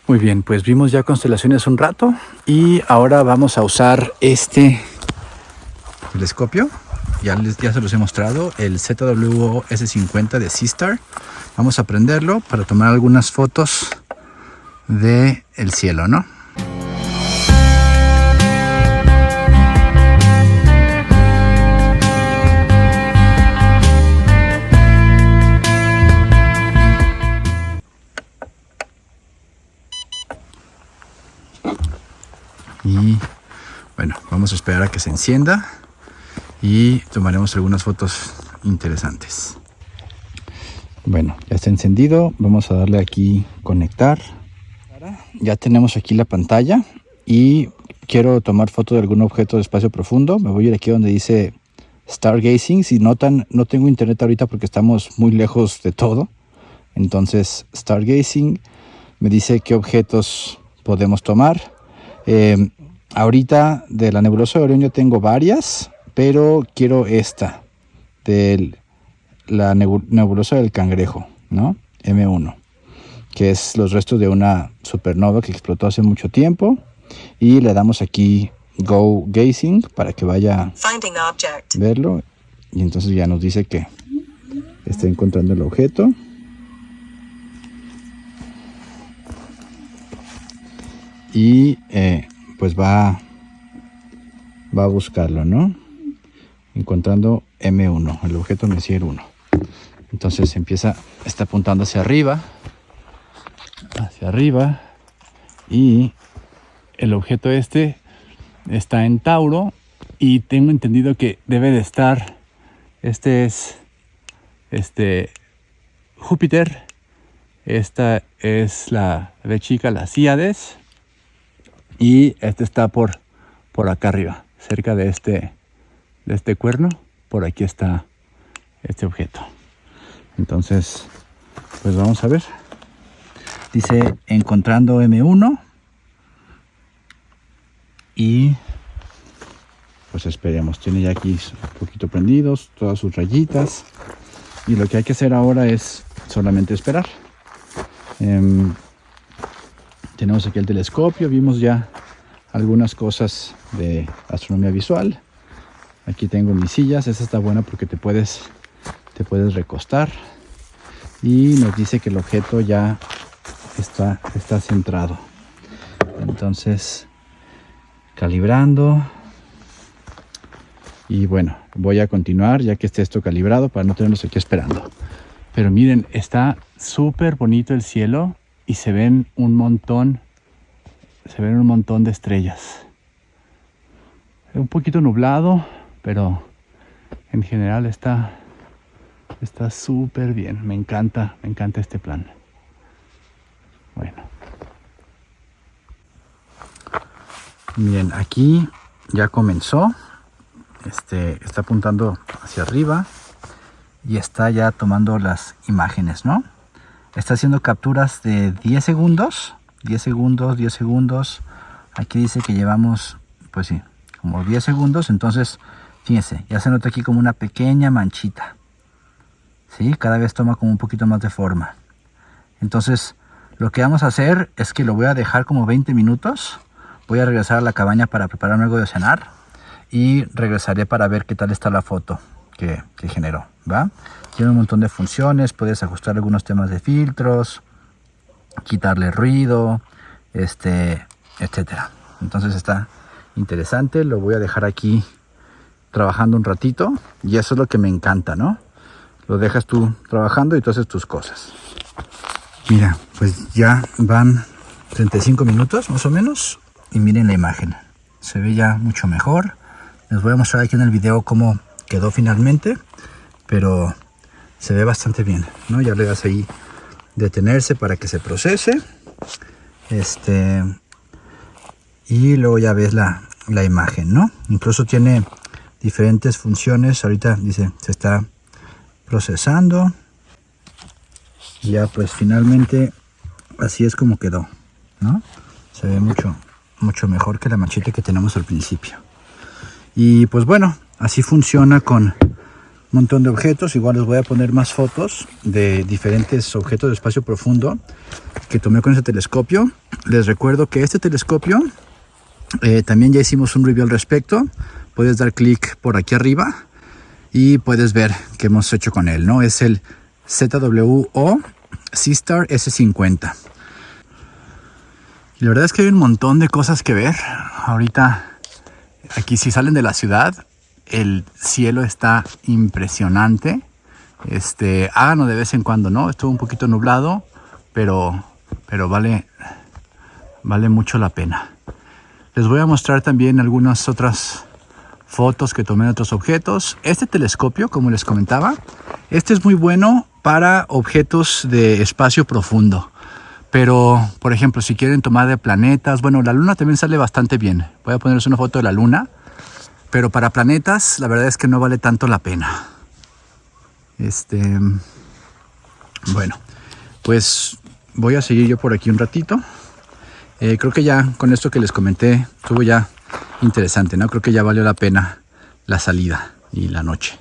Muy bien, pues vimos ya constelaciones un rato y ahora vamos a usar este telescopio. Ya se los he mostrado, el ZWO-S50 de Seastar. Vamos a prenderlo para tomar algunas fotos del cielo, ¿no? Y bueno, vamos a esperar a que se encienda y tomaremos algunas fotos interesantes. Bueno, ya está encendido. Vamos a darle aquí conectar. Ya tenemos aquí la pantalla y quiero tomar foto de algún objeto de espacio profundo. Me voy a ir aquí donde dice Stargazing. Si notan, no tengo internet ahorita porque estamos muy lejos de todo. Entonces, Stargazing me dice qué objetos podemos tomar. Ahorita de la nebulosa de Orión yo tengo varias, pero quiero esta de la nebulosa del Cangrejo, ¿no? M1, que es los restos de una supernova que explotó hace mucho tiempo, y le damos aquí Go Gazing para que vaya a verlo, y entonces ya nos dice que está encontrando el objeto. Y pues va a buscarlo, ¿no? Encontrando M1, el objeto Messier 1. Entonces está apuntando hacia arriba, y el objeto está en Tauro, y tengo entendido que debe de estar, este es Júpiter, esta es la B chica, la Cíades, y este está por acá arriba, cerca de este cuerno. Por aquí está este objeto. Entonces, pues vamos a ver. Dice encontrando M1. Y pues esperemos. Tiene ya aquí un poquito prendidos, todas sus rayitas. Y lo que hay que hacer ahora es solamente esperar. Tenemos aquí el telescopio, vimos ya algunas cosas de astronomía visual. Aquí tengo mis sillas, esta está buena porque te puedes recostar. Y nos dice que el objeto ya está centrado. Entonces, calibrando. Y bueno, voy a continuar ya que esté esto calibrado para no tenerlos aquí esperando. Pero miren, está súper bonito el cielo. Y se ven un montón de estrellas. Un poquito nublado, pero en general está súper bien. Me encanta este plan. Bueno. Bien, aquí ya comenzó. Está apuntando hacia arriba y está ya tomando las imágenes, ¿no? Está haciendo capturas de 10 segundos. 10 segundos. Aquí dice que llevamos, pues sí, como 10 segundos. Entonces, fíjense, ya se nota aquí como una pequeña manchita. ¿Sí? Cada vez toma como un poquito más de forma. Entonces, lo que vamos a hacer es que lo voy a dejar como 20 minutos. Voy a regresar a la cabaña para preparar algo de cenar. Y regresaré para ver qué tal está la foto que generó, ¿va? Tiene un montón de funciones, puedes ajustar algunos temas de filtros, quitarle ruido, etcétera. Entonces está interesante, lo voy a dejar aquí trabajando un ratito y eso es lo que me encanta, ¿no? Lo dejas tú trabajando y tú haces tus cosas. Mira, pues ya van 35 minutos más o menos y miren la imagen. Se ve ya mucho mejor. Les voy a mostrar aquí en el video cómo quedó finalmente, pero se ve bastante bien, ¿no? Ya le das ahí detenerse para que se procese. Y luego ya ves la imagen, ¿no? Incluso tiene diferentes funciones. Ahorita dice, se está procesando. Y ya pues finalmente así es como quedó, ¿no? Se ve mucho mejor que la manchita que tenemos al principio. Y pues bueno, así funciona con un montón de objetos. Igual les voy a poner más fotos de diferentes objetos de espacio profundo que tomé con ese telescopio. Les recuerdo que este telescopio también ya hicimos un review al respecto. Puedes dar clic por aquí arriba y puedes ver qué hemos hecho con él, ¿no? Es el ZWO Seastar S50. Y la verdad es que hay un montón de cosas que ver. Ahorita, aquí si salen de la ciudad, el cielo está impresionante. Háganlo de vez en cuando, ¿no? Estuvo un poquito nublado, pero vale mucho la pena. Les voy a mostrar también algunas otras fotos que tomé de otros objetos. Este telescopio, como les comentaba, es muy bueno para objetos de espacio profundo. Pero, por ejemplo, si quieren tomar de planetas, bueno, la luna también sale bastante bien. Voy a ponerles una foto de la luna. Pero para planetas, la verdad es que no vale tanto la pena. Bueno, pues voy a seguir yo por aquí un ratito. Creo que ya con esto que les comenté, estuvo ya interesante, ¿no? Creo que ya valió la pena la salida y la noche.